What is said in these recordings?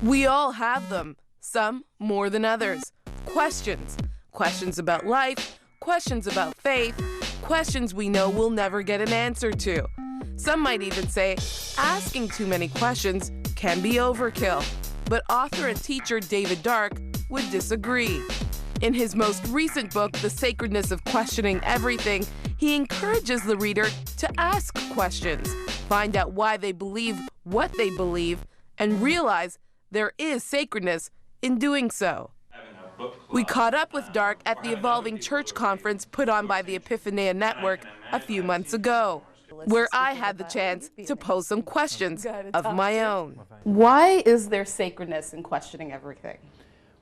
We all have them, some more than others. Questions. Questions about life, questions about faith, questions we know we'll never get an answer to. Some might even say asking too many questions can be overkill. But author and teacher David Dark would disagree. In his most recent book, The Sacredness of Questioning Everything, he encourages the reader to ask questions, find out why they believe what they believe, and realize there is sacredness in doing so. We caught up with Dark at the Evolving Church Conference put on by the Epiphania Network a few months ago, where I had the chance to pose some questions of my own. Why is there sacredness in questioning everything?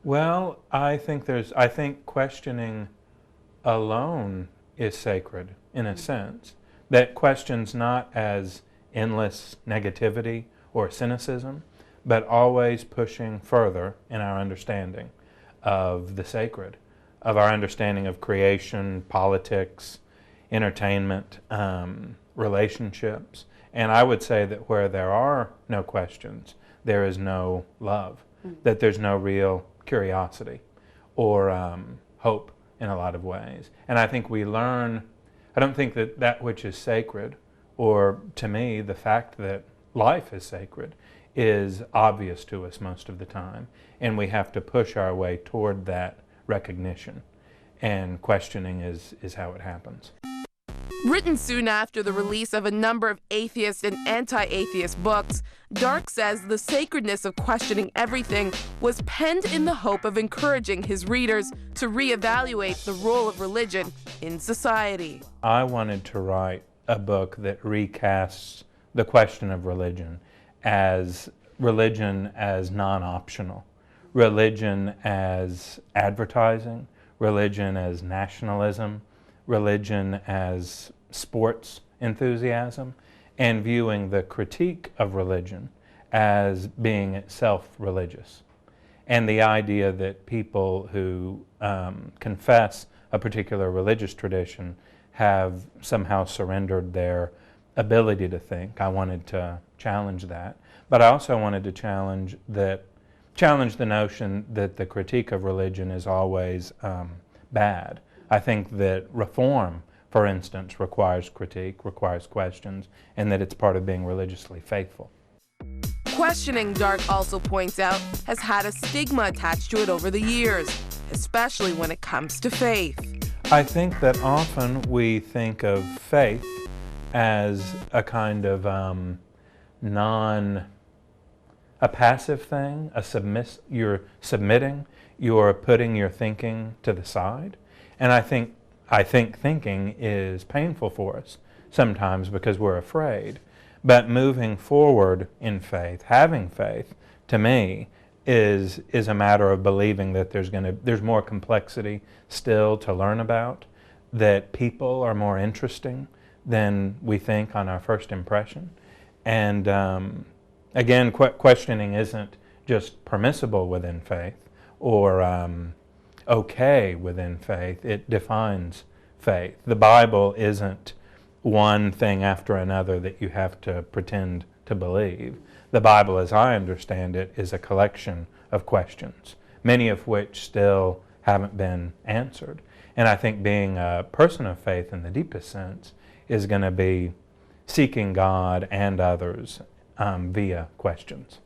Well, I think questioning alone is sacred in a sense. That questions not as endless negativity or cynicism, but always pushing further in our understanding of the sacred, of our understanding of creation, politics, entertainment, relationships. And I would say that where there are no questions, there is no love, that there's no real curiosity or hope in a lot of ways. And I think we learn, I don't think that that which is sacred, or to me, the fact that life is sacred, is obvious to us most of the time. And we have to push our way toward that recognition. And questioning is how it happens. Written soon after the release of a number of atheist and anti-atheist books, Dark says The Sacredness of Questioning Everything was penned in the hope of encouraging his readers to reevaluate the role of religion in society. I wanted to write a book that recasts the question of religion as non-optional, religion as advertising, religion as nationalism, religion as sports enthusiasm, and viewing the critique of religion as being itself religious. And the idea that people who confess a particular religious tradition have somehow surrendered their ability to think. I wanted to challenge that. But I also wanted to challenge the notion that the critique of religion is always bad. I think that reform, for instance, requires critique, requires questions, and that it's part of being religiously faithful. Questioning, Dark also points out, has had a stigma attached to it over the years, especially when it comes to faith. I think that often we think of faith as a kind of a passive thing, you're submitting, you're putting your thinking to the side. And I think thinking is painful for us sometimes because we're afraid. But moving forward in faith, having faith, to me, is a matter of believing that there's more complexity still to learn about, that people are more interesting than we think on our first impression. And again, questioning isn't just permissible within faith or okay within faith. It defines faith. The Bible isn't one thing after another that you have to pretend to believe. The Bible, as I understand it, is a collection of questions, many of which still haven't been answered. And I think being a person of faith in the deepest sense is going to be seeking God and others via questions.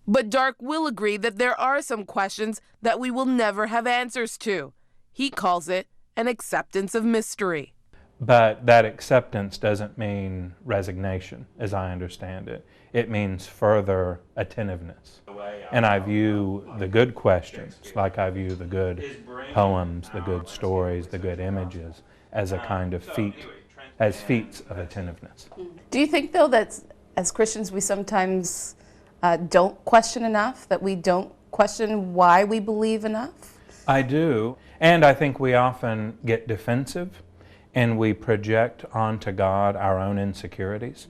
But Dark will agree that there are some questions that we will never have answers to. He calls it an acceptance of mystery. But that acceptance doesn't mean resignation, as I understand it. It means further attentiveness. And I view the good questions, like I view the good poems, the good stories, the good images, as a kind of feats of attentiveness. Do you think, though, that as Christians we sometimes don't question enough, that we don't question why we believe enough? I do, and I think we often get defensive and we project onto God our own insecurities,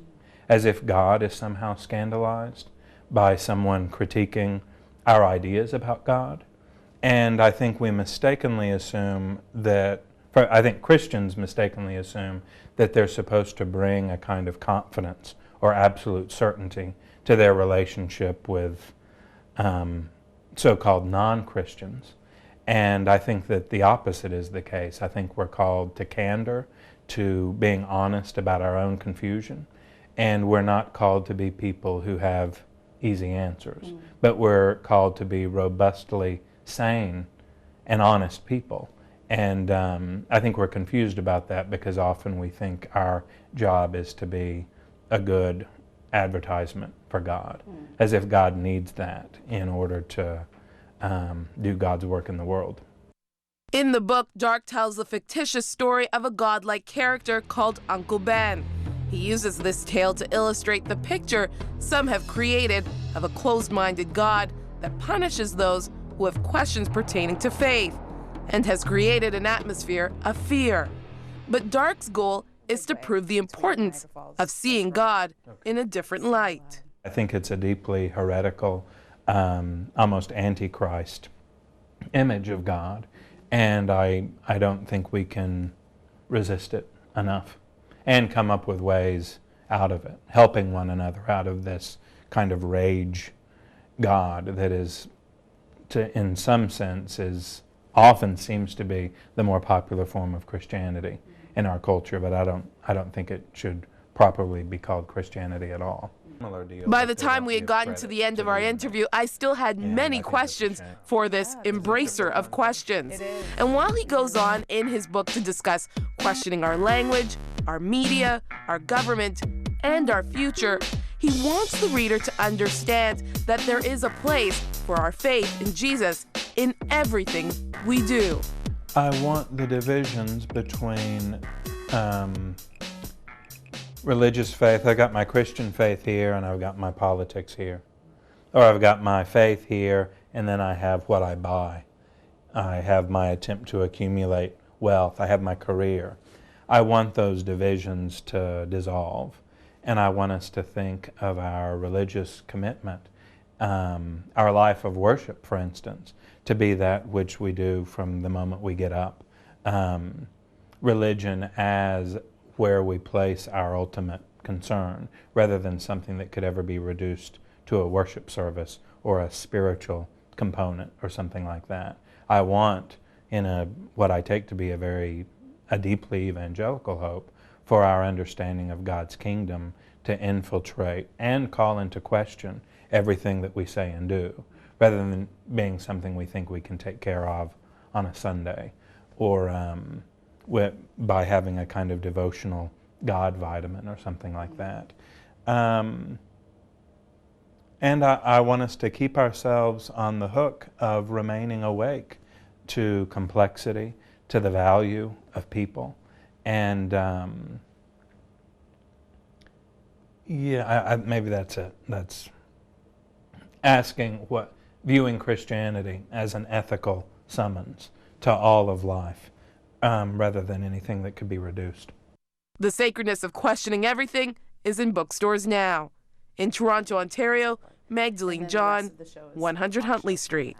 as if God is somehow scandalized by someone critiquing our ideas about God. And I think we mistakenly assume that, I think Christians mistakenly assume that they're supposed to bring a kind of confidence or absolute certainty to their relationship with so-called non-Christians. And I think that the opposite is the case. I think we're called to candor, to being honest about our own confusion. And we're not called to be people who have easy answers, but we're called to be robustly sane and honest people. And I think we're confused about that because often we think our job is to be a good advertisement for God, as if God needs that in order to do God's work in the world. In the book, Dark tells the fictitious story of a godlike character called Uncle Ben. He uses this tale to illustrate the picture some have created of a closed-minded God that punishes those who have questions pertaining to faith, and has created an atmosphere of fear. But Dark's goal is to prove the importance of seeing God in a different light. I think it's a deeply heretical, almost antichrist image of God, and I don't think we can resist it enough and come up with ways out of it, helping one another out of this kind of rage God that is, in some sense, often seems to be the more popular form of Christianity in our culture, but I don't think it should properly be called Christianity at all. By the time we had gotten to the end of our interview, I still had many questions for this embracer of questions. And while he goes on in his book to discuss questioning our language, our media, our government, and our future, he wants the reader to understand that there is a place for our faith in Jesus in everything we do. I want the divisions between religious faith. I've got my Christian faith here and I've got my politics here. Or I've got my faith here and then I have what I buy. I have my attempt to accumulate wealth. I have my career. I want those divisions to dissolve. And I want us to think of our religious commitment, our life of worship, for instance, to be that which we do from the moment we get up. Religion as where we place our ultimate concern, rather than something that could ever be reduced to a worship service or a spiritual component or something like that. I want, in what I take to be a deeply evangelical hope, for our understanding of God's kingdom to infiltrate and call into question everything that we say and do, rather than being something we think we can take care of on a Sunday, or by having a kind of devotional God vitamin or something like that. And I want us to keep ourselves on the hook of remaining awake to complexity, to the value of people. And maybe that's it. That's asking viewing Christianity as an ethical summons to all of life, rather than anything that could be reduced. The Sacredness of Questioning Everything is in bookstores now. In Toronto, Ontario, Magdalene John, 100 Huntley Street.